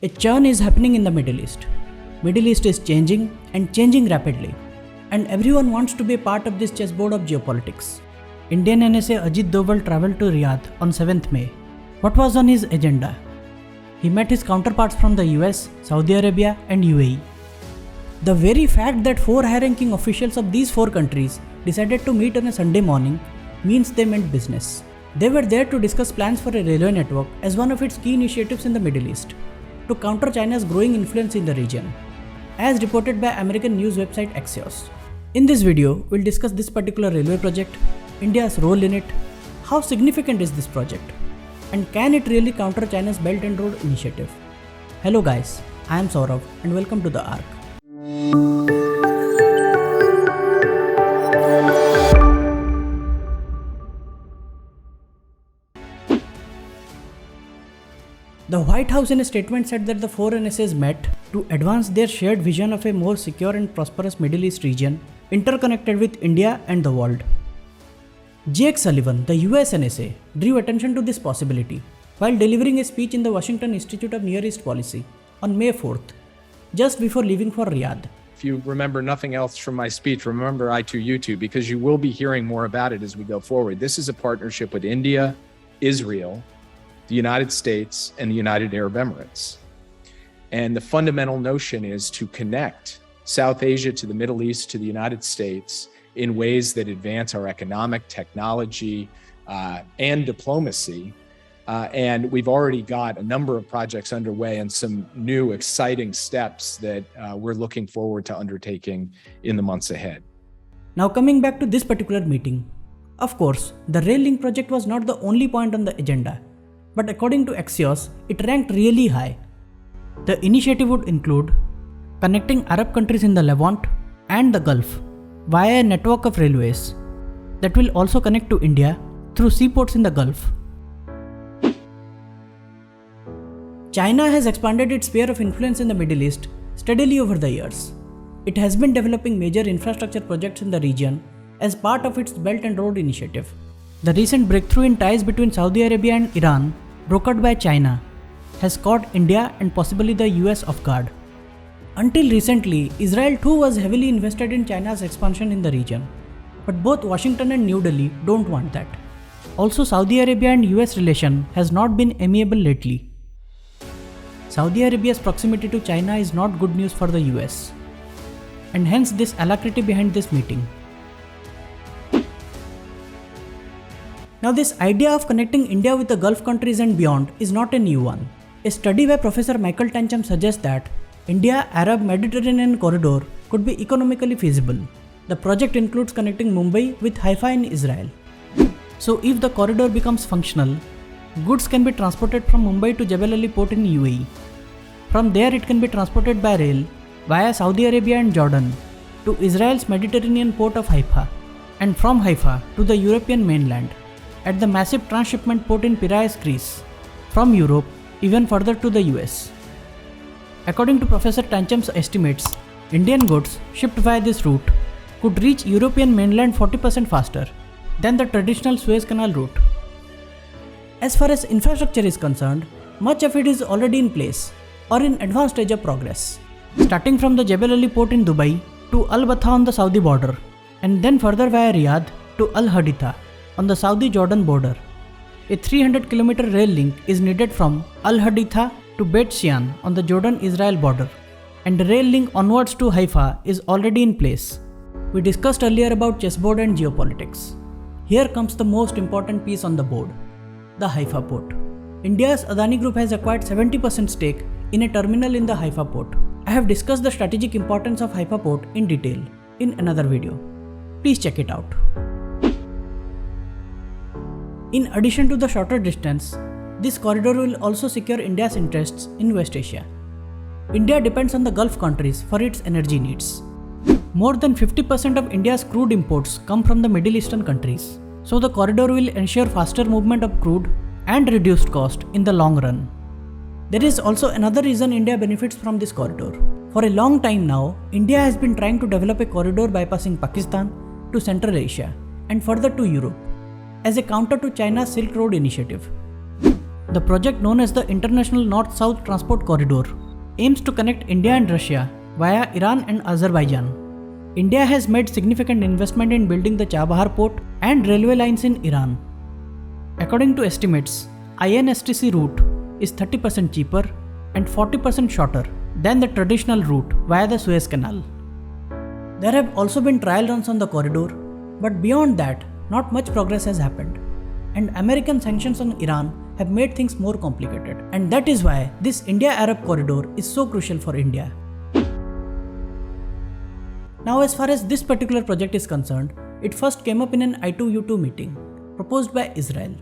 A churn is happening in the Middle East. Middle East is changing and changing rapidly. And everyone wants to be a part of this chessboard of geopolitics. Indian NSA Ajit Doval travelled to Riyadh on 7th May. What was on his agenda? He met his counterparts from the US, Saudi Arabia and UAE. The very fact that 4 high-ranking officials of these 4 countries decided to meet on a Sunday morning means they meant business. They were there to discuss plans for a railway network as one of its key initiatives in the Middle East, to counter China's growing influence in the region, as reported by American news website Axios. In this video, we'll discuss this particular railway project, India's role in it, how significant is this project, and can it really counter China's Belt and Road Initiative? Hello guys, I am Saurav and welcome to The Arc. The White House in a statement said that the 4 NSAs met to advance their shared vision of a more secure and prosperous Middle East region interconnected with India and the world. Jake Sullivan, the US NSA, drew attention to this possibility while delivering a speech in the Washington Institute of Near East Policy on May 4th, just before leaving for Riyadh. If you remember nothing else from my speech, remember I2U2, because you will be hearing more about it as we go forward. This is a partnership with India, Israel, the United States, and the United Arab Emirates. And the fundamental notion is to connect South Asia to the Middle East to the United States in ways that advance our economic, technology, and diplomacy. And we've already got a number of projects underway and some new exciting steps that we're looking forward to undertaking in the months ahead. Now coming back to this particular meeting, of course, the rail link project was not the only point on the agenda. But according to Axios, it ranked really high. The initiative would include connecting Arab countries in the Levant and the Gulf via a network of railways that will also connect to India through seaports in the Gulf. China has expanded its sphere of influence in the Middle East steadily over the years. It has been developing major infrastructure projects in the region as part of its Belt and Road Initiative. The recent breakthrough in ties between Saudi Arabia and Iran, brokered by China, has caught India and possibly the US off guard. Until recently, Israel too was heavily invested in China's expansion in the region. But both Washington and New Delhi don't want that. Also, Saudi Arabia and US relation has not been amiable lately. Saudi Arabia's proximity to China is not good news for the US, and hence this alacrity behind this meeting. Now this idea of connecting India with the Gulf countries and beyond is not a new one. A study by Professor Michael Tancham suggests that India-Arab-Mediterranean corridor could be economically feasible. The project includes connecting Mumbai with Haifa in Israel. So if the corridor becomes functional, goods can be transported from Mumbai to Jebel Ali port in UAE. From there it can be transported by rail via Saudi Arabia and Jordan to Israel's Mediterranean port of Haifa, and from Haifa to the European mainland at the massive transshipment port in Piraeus, Greece, from Europe even further to the US. According to Professor Tancham's estimates, Indian goods shipped via this route could reach European mainland 40% faster than the traditional Suez Canal route. As far as infrastructure is concerned, much of it is already in place or in advanced stage of progress, starting from the Jebel Ali port in Dubai to Al Batha on the Saudi border, and then further via Riyadh to Al Haditha on the Saudi-Jordan border. A 300-kilometer rail link is needed from Al Haditha to Bet Shean on the Jordan-Israel border, and a rail link onwards to Haifa is already in place. We discussed earlier about chessboard and geopolitics. Here comes the most important piece on the board, the Haifa port. India's Adani Group has acquired 70% stake in a terminal in the Haifa port. I have discussed the strategic importance of Haifa port in detail in another video. Please check it out. In addition to the shorter distance, this corridor will also secure India's interests in West Asia. India depends on the Gulf countries for its energy needs. More than 50% of India's crude imports come from the Middle Eastern countries, so the corridor will ensure faster movement of crude and reduced cost in the long run. There is also another reason India benefits from this corridor. For a long time now, India has been trying to develop a corridor bypassing Pakistan to Central Asia and further to Europe, as a counter to China's Silk Road initiative. The project, known as the International North-South Transport Corridor, aims to connect India and Russia via Iran and Azerbaijan. India has made significant investment in building the Chabahar port and railway lines in Iran. According to estimates, INSTC route is 30% cheaper and 40% shorter than the traditional route via the Suez Canal. There have also been trial runs on the corridor, but beyond that, not much progress has happened. And American sanctions on Iran have made things more complicated. And that is why this India-Arab corridor is so crucial for India. Now, as far as this particular project is concerned, it first came up in an I2U2 meeting proposed by Israel.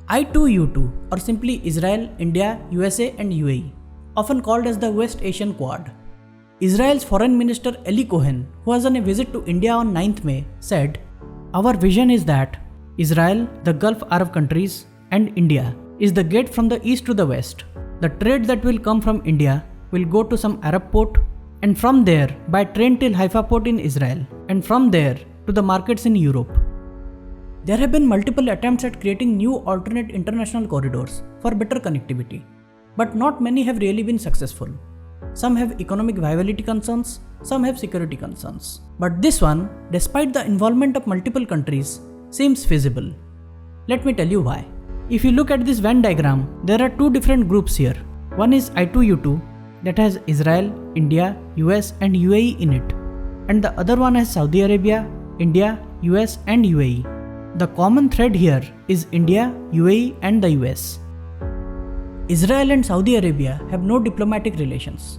I2U2, or simply Israel, India, USA and UAE, often called as the West Asian Quad. Israel's Foreign Minister Eli Cohen, who was on a visit to India on 9th May, said, "Our vision is that Israel, the Gulf Arab countries, and India is the gate from the east to the west. The trade that will come from India will go to some Arab port, and from there by train till Haifa port in Israel, and from there to the markets in Europe." There have been multiple attempts at creating new alternate international corridors for better connectivity, but not many have really been successful. Some have economic viability concerns, some have security concerns. But this one, despite the involvement of multiple countries, seems feasible. Let me tell you why. If you look at this Venn diagram, there are two different groups here. One is I2U2 that has Israel, India, US and UAE in it, and the other one has Saudi Arabia, India, US and UAE. The common thread here is India, UAE and the US. Israel and Saudi Arabia have no diplomatic relations,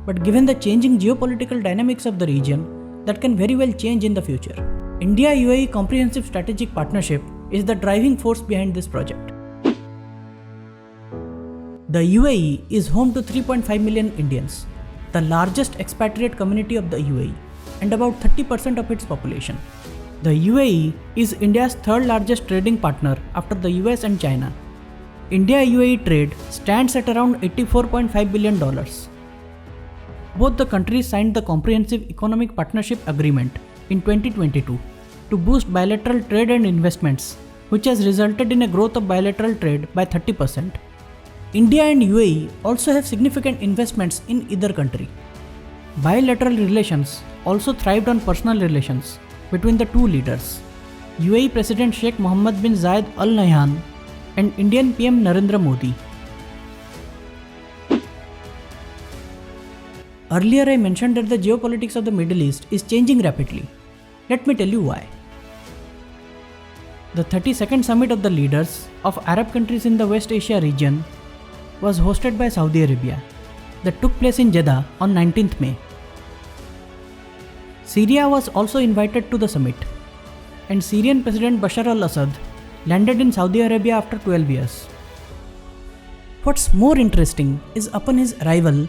but given the changing geopolitical dynamics of the region, that can very well change in the future. India-UAE Comprehensive Strategic Partnership is the driving force behind this project. The UAE is home to 3.5 million Indians, the largest expatriate community of the UAE, and about 30% of its population. The UAE is India's third largest trading partner after the US and China. India-UAE trade stands at around $84.5 billion. Both the countries signed the Comprehensive Economic Partnership Agreement in 2022 to boost bilateral trade and investments, which has resulted in a growth of bilateral trade by 30%. India and UAE also have significant investments in either country. Bilateral relations also thrived on personal relations between the two leaders, UAE President Sheikh Mohammed bin Zayed Al Nahyan and Indian PM Narendra Modi. Earlier I mentioned that the geopolitics of the Middle East is changing rapidly. Let me tell you why. The 32nd Summit of the Leaders of Arab countries in the West Asia region was hosted by Saudi Arabia that took place in Jeddah on 19th May. Syria was also invited to the summit, and Syrian President Bashar al-Assad landed in Saudi Arabia after 12 years. What's more interesting is upon his arrival,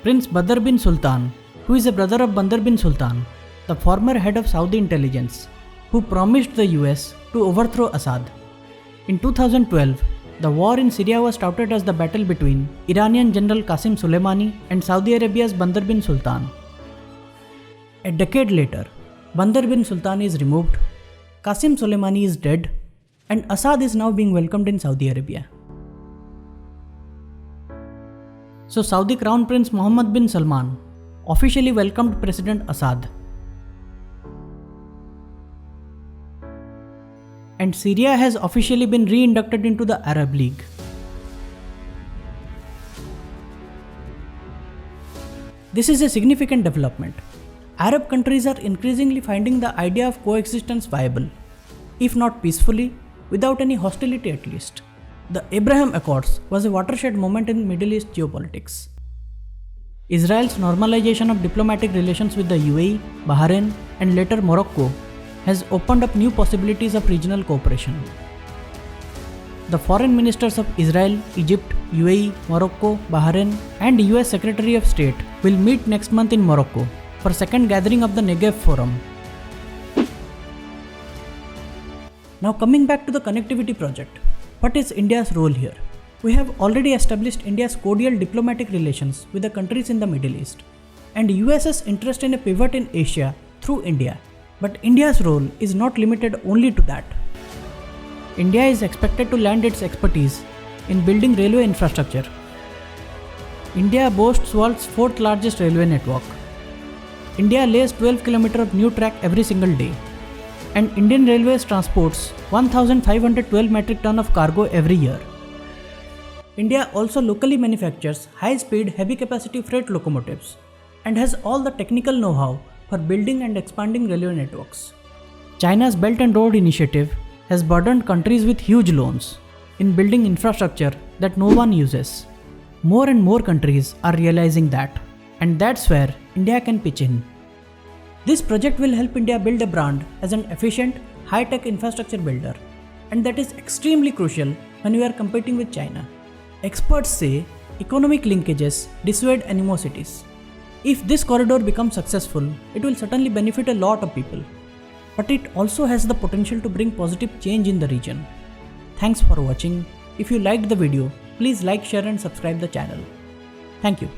Prince Badr bin Sultan, who is a brother of Bandar bin Sultan, the former head of Saudi intelligence, who promised the US to overthrow Assad. In 2012, the war in Syria was touted as the battle between Iranian General Qasem Soleimani and Saudi Arabia's Bandar bin Sultan. A decade later, Bandar bin Sultan is removed, Qasem Soleimani is dead, and Assad is now being welcomed in Saudi Arabia. So Saudi Crown Prince Mohammed bin Salman officially welcomed President Assad. And Syria has officially been re-inducted into the Arab League. This is a significant development. Arab countries are increasingly finding the idea of coexistence viable, if not peacefully, without any hostility at least. The Abraham Accords was a watershed moment in Middle East geopolitics. Israel's normalization of diplomatic relations with the UAE, Bahrain, and later Morocco has opened up new possibilities of regional cooperation. The foreign ministers of Israel, Egypt, UAE, Morocco, Bahrain, and US Secretary of State will meet next month in Morocco for second gathering of the Negev Forum. Now coming back to the connectivity project, what is India's role here? We have already established India's cordial diplomatic relations with the countries in the Middle East, and US's interest in a pivot in Asia through India. But India's role is not limited only to that. India is expected to lend its expertise in building railway infrastructure. India boasts world's 4th largest railway network. India lays 12 km of new track every single day. And Indian Railways transports 1,512 metric ton of cargo every year. India also locally manufactures high-speed, heavy-capacity freight locomotives and has all the technical know-how for building and expanding railway networks. China's Belt and Road Initiative has burdened countries with huge loans in building infrastructure that no one uses. More and more countries are realizing that, and that's where India can pitch in. This project will help India build a brand as an efficient, high-tech infrastructure builder, and that is extremely crucial when we are competing with China. Experts say economic linkages dissuade animosities. If this corridor becomes successful, it will certainly benefit a lot of people. But it also has the potential to bring positive change in the region. Thanks for watching. If you liked the video, please like, share and subscribe the channel. Thank you.